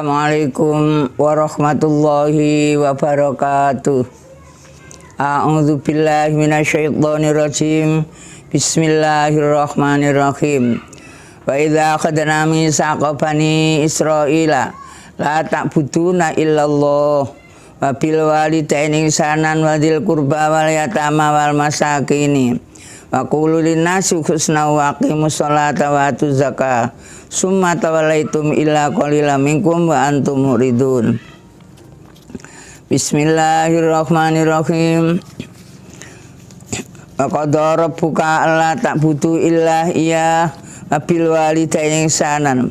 Assalamualaikum warahmatullahi wabarakatuh. A'udzu billahi minasyaitonir rajim. Bismillahirrahmanirrahim. Wa idza akhadna mitsaqa bani Israila la ta'buduna illallah wa bil walidaini ihsanan wa dzil qurba wal yatama wal masakini wa qulu linnasi husna wa aqimus sholata wa atuz zakah summa tawallaitum illa qalilan minkum wa antum muridun. Bismillahirrahmanirrahim. Wa qadara rabbuka alla ta'budu illa iyyah wa bil walidaini ihsanan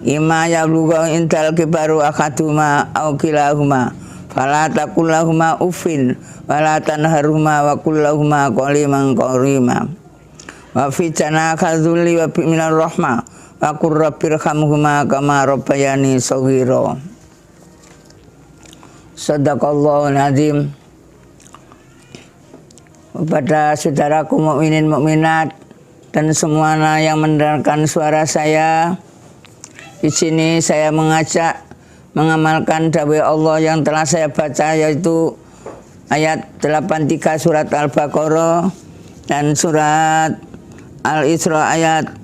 imma yablugha indal kibaru ahaduhuma aw kilahuma fala taqul lahumu uffin wala tanharhuma wa qul lahumu qawlan karima wa fi janaka dzulli wa minar rahmah wa qur rabbirhamhuma kama rabbayani shaghira. Shadaqallahul azim. Kepada saudaraku mukminin mukminat dan semuanya yang mendengarkan suara saya, di sini saya mengajak mengamalkan dawai Allah yang telah saya baca, yaitu ayat 83 surat Al-Baqarah dan surat Al-Isra ayat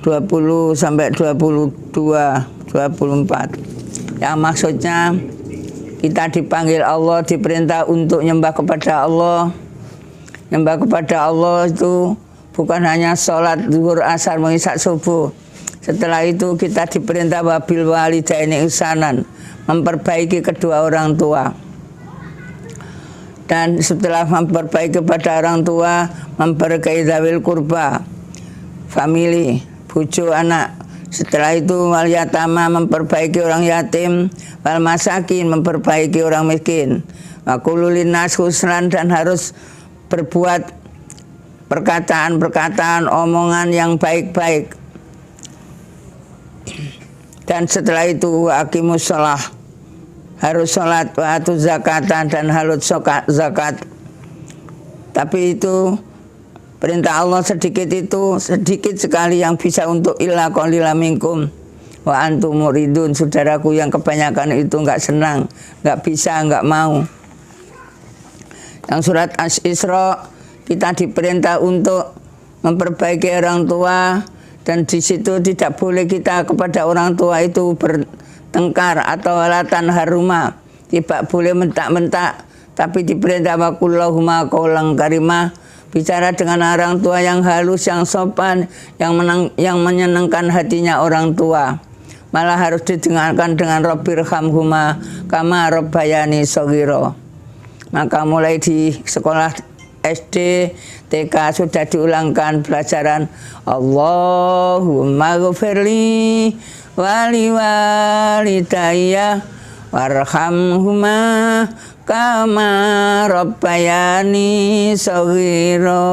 20 sampai 22, 24. Yang maksudnya kita dipanggil Allah, diperintah untuk nyembah kepada Allah. Nyembah kepada Allah itu bukan hanya sholat zuhur, asar, isya, subuh. Setelah itu kita diperintah wabil walidaini ihsanan, memperbaiki kedua orang tua. Dan setelah memperbaiki kepada orang tua, memperbaiki zawil kurba, famili, bojo, anak. Setelah itu wal yatama, memperbaiki orang yatim, wal masakin, memperbaiki orang miskin. Wa qulu linnas husnan, dan harus berbuat perkataan-perkataan, omongan yang baik-baik. Dan setelah itu aqimus shalah, harus sholat, wa atuz zakatan, dan harus zakat. Tapi itu perintah Allah sedikit sekali yang bisa untuk illa qalilan minkum wa antum muridun. Saudaraku yang kebanyakan itu enggak senang, enggak bisa, enggak mau. Yang surat Al-Isra kita diperintah untuk memperbaiki orang tua, dan di situ tidak boleh kita kepada orang tua itu bertengkar atau alatan haruma, tidak boleh mentak-mentak, tapi diperintah wa qul lahumu qawlan karima, bicara dengan orang tua yang halus, yang sopan, yang menyenangkan hatinya orang tua. Malah harus didengarkan dengan rabbirhamhuma kama rabbayani shaghira. Maka mulai di sekolah SD, TK sudah diulangkan pelajaran Allahumma ghfirli wali walidayya warhamhuma kama rabbayani shaghira.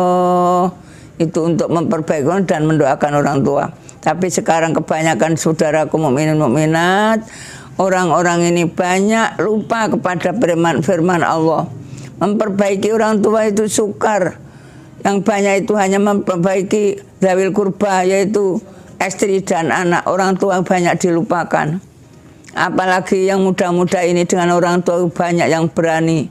Itu untuk memperbaiki dan mendoakan orang tua. Tapi sekarang kebanyakan saudaraku mukminin mukminat, orang-orang ini banyak lupa kepada firman Allah. Memperbaiki orang tua itu sukar. Yang banyak itu hanya memperbaiki zawil kurba, yaitu istri dan anak. Orang tua banyak dilupakan. Apalagi yang muda-muda ini dengan orang tua banyak yang berani.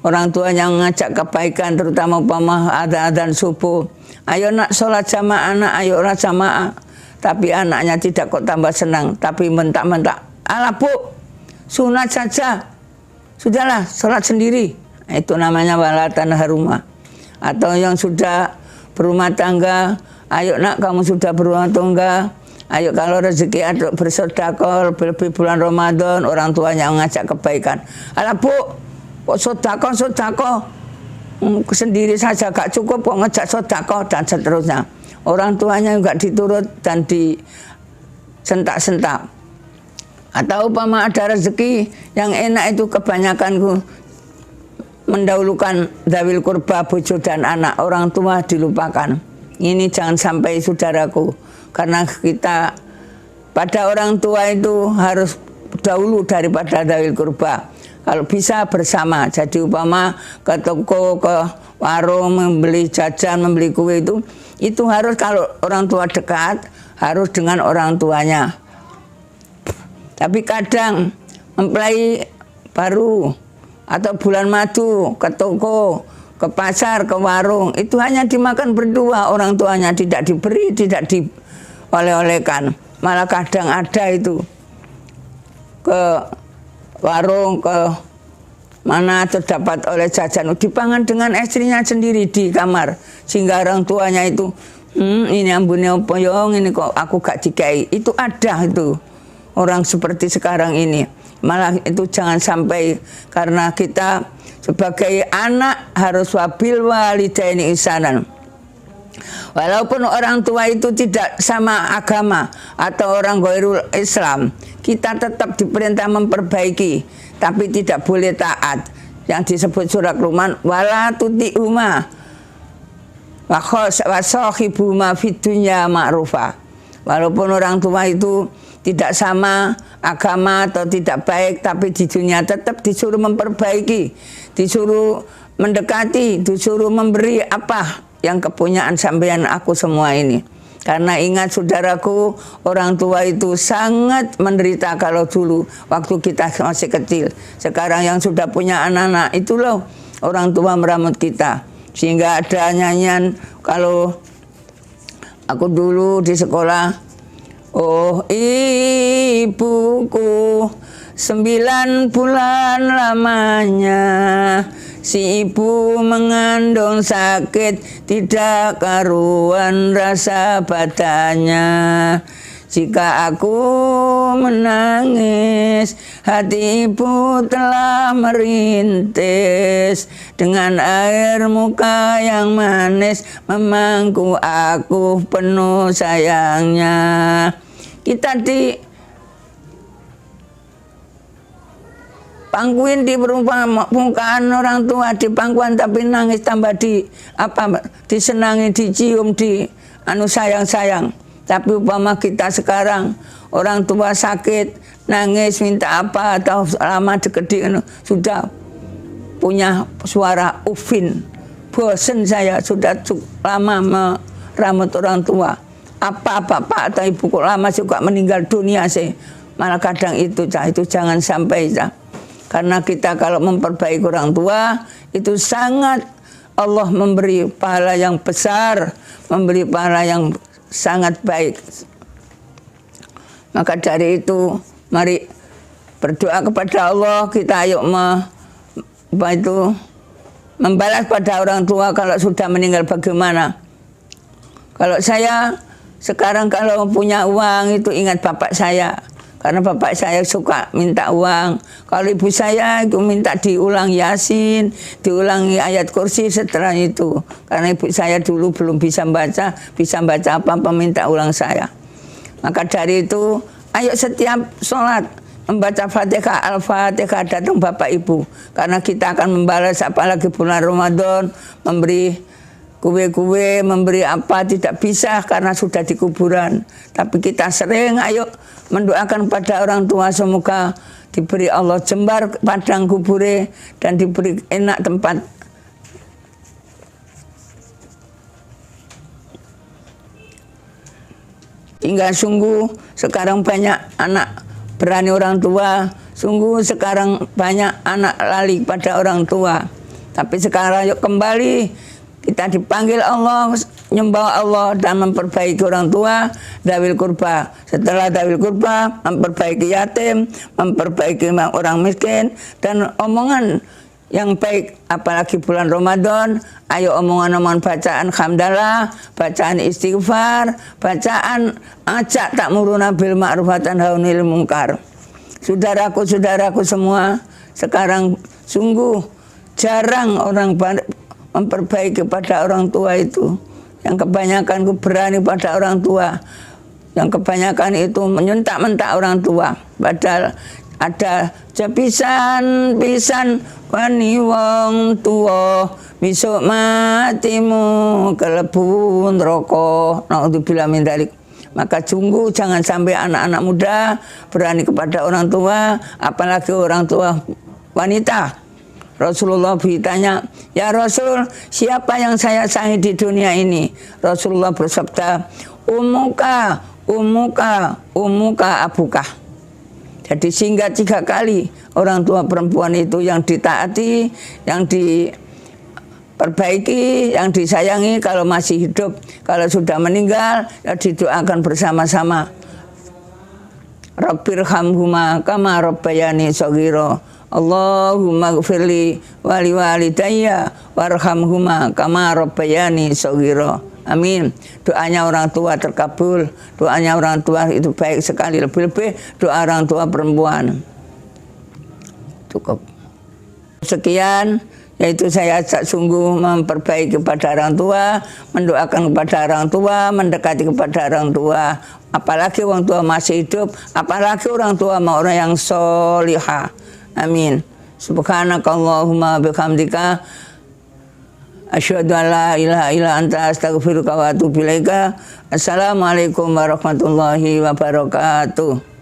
Orang tua yang ngajak kebaikan, terutama umpama adzan subuh. Ayo nak sholat jamaah, anak, ayo sholat jamaah. Tapi anaknya tidak kok tambah senang, tapi mentak-mentak. Alah bu, sunat saja. Sudahlah, sholat sendiri. Itu namanya walatan haruma. Atau yang sudah berumah tangga, ayo nak kamu sudah berumah tangga, ayo kalau rezeki ada bersedekah lebih bulan Ramadan, orang tuanya mengajak kebaikan. Alah bu, kok sedekah sendiri saja gak cukup, kok ngajak sedekah, dan seterusnya. Orang tuanya juga diturut dan disentak-sentak. Atau umpama ada rezeki yang enak, itu kebanyakan mendahulukan zawil kurba, bojo dan anak, orang tua dilupakan. Ini jangan sampai saudaraku, karena kita pada orang tua itu harus dahulu daripada zawil kurba. Kalau bisa bersama, jadi umpama ke toko, ke warung, membeli jajan, membeli kue itu harus, kalau orang tua dekat harus dengan orang tuanya. Tapi kadang mempelai baru atau bulan madu ke toko, ke pasar, ke warung, itu hanya dimakan berdua, orang tuanya tidak diberi, tidak dioleh-olehkan. Malah kadang ada itu ke warung, ke mana terdapat oleh jajan, dipangan dengan istrinya sendiri di kamar, sehingga orang tuanya itu ini ambune opo yo, ini kok aku gak dikai. Itu ada itu orang seperti sekarang ini. Malah itu jangan sampai, karena kita sebagai anak harus wabil walidaini ihsanan. Walaupun orang tua itu tidak sama agama atau orang ghairul Islam, kita tetap diperintah memperbaiki, tapi tidak boleh taat. Yang disebut surat Luqman, wala tuti'uma wa sahibuma fid dunya ma'rufa. Walaupun orang tua itu tidak sama agama atau tidak baik, tapi di dunia tetap disuruh memperbaiki, disuruh mendekati, disuruh memberi apa yang kepunyaan sampean aku semua ini. Karena ingat saudaraku, orang tua itu sangat menderita kalau dulu waktu kita masih kecil. Sekarang yang sudah punya anak-anak itu loh orang tua meramut kita. Sehingga ada nyanyian kalau aku dulu di sekolah, oh ibuku 9 bulan lamanya si ibu mengandung sakit, tidak karuan rasa badannya. Jika aku menangis, hati ibu telah merintis. Dengan air muka yang manis, memangku aku penuh sayangnya. Kita pangkuin di permukaan orang tua, di pangkuan tapi nangis tambah disenangi, dicium, sayang-sayang. Tapi umpama kita sekarang orang tua sakit, nangis minta apa atau lama dekedik, sudah punya suara ufin, bosen saya sudah lama meramut orang tua. Apa bapak atau ibu kok lama juga meninggal dunia sih. Malah kadang itu jangan sampai. Karena kita kalau memperbaiki orang tua itu sangat Allah memberi pahala yang besar, memberi pahala yang sangat baik. Maka dari itu mari berdoa kepada Allah, kita ayo membalas pada orang tua kalau sudah meninggal bagaimana. Kalau saya sekarang kalau punya uang itu ingat bapak saya. Karena bapak saya suka minta uang. Kalau ibu saya itu minta diulang Yasin, diulangi ayat kursi setelah itu. Karena ibu saya dulu belum bisa baca apa-apa, minta ulang saya. Maka dari itu, ayo setiap sholat membaca Fatihah, Al-Fatihah datang bapak ibu. Karena kita akan membalas apalagi bulan Ramadan, memberi kue-kue, memberi apa tidak bisa karena sudah di kuburan. Tapi kita sering ayo mendoakan pada orang tua semoga diberi Allah jembar padang kubure dan diberi enak tempat. Hingga sungguh sekarang banyak anak berani orang tua, sungguh sekarang banyak anak lali pada orang tua. Tapi sekarang yuk kembali kita dipanggil Allah, nyembah Allah dan memperbaiki orang tua, dawil kurba. Setelah dawil kurba, memperbaiki yatim, memperbaiki orang miskin, dan omongan yang baik. Apalagi bulan Ramadan, ayo omongan-omongan bacaan hamdalah, bacaan istighfar, bacaan ajak ta'muruna bil ma'ruf wa tanhauna 'anil munkar. Saudaraku-saudaraku semua, sekarang sungguh jarang orang memperbaiki pada orang tua itu. Yang kebanyakan berani pada orang tua. Yang kebanyakan itu menyuntak-mentak orang tua. Padahal ada pisan wani wong tua besok matimu kelebu neraka. Naudzubillah min dzalik. Maka sungguh jangan sampai anak-anak muda berani kepada orang tua, apalagi orang tua wanita. Rasulullah ditanya, ya Rasul, siapa yang saya sayangi di dunia ini? Rasulullah bersabda, umuka abuka. Jadi sehingga 3 kali orang tua perempuan itu yang ditaati, yang diperbaiki, yang disayangi kalau masih hidup. Kalau sudah meninggal, ya didoakan bersama-sama. Rabbirhamhuma kama rabbayani shaghira. Allahumma gfirli wali walidayya warhamhuma kama rabbayani shaghira. Amin. Doanya orang tua terkabul. Doanya orang tua itu baik sekali. Lebih-lebih doa orang tua perempuan. Cukup. Sekian, yaitu saya sungguh memperbaiki kepada orang tua, mendoakan kepada orang tua, mendekati kepada orang tua. Apalagi orang tua masih hidup, apalagi orang tua mau orang yang solihah. Amin. Subhanakallahumma bihamdika asyhadu an la ilaha illa anta astaghfiruka wa atubu ilaika. Assalamualaikum warahmatullahi wabarakatuh.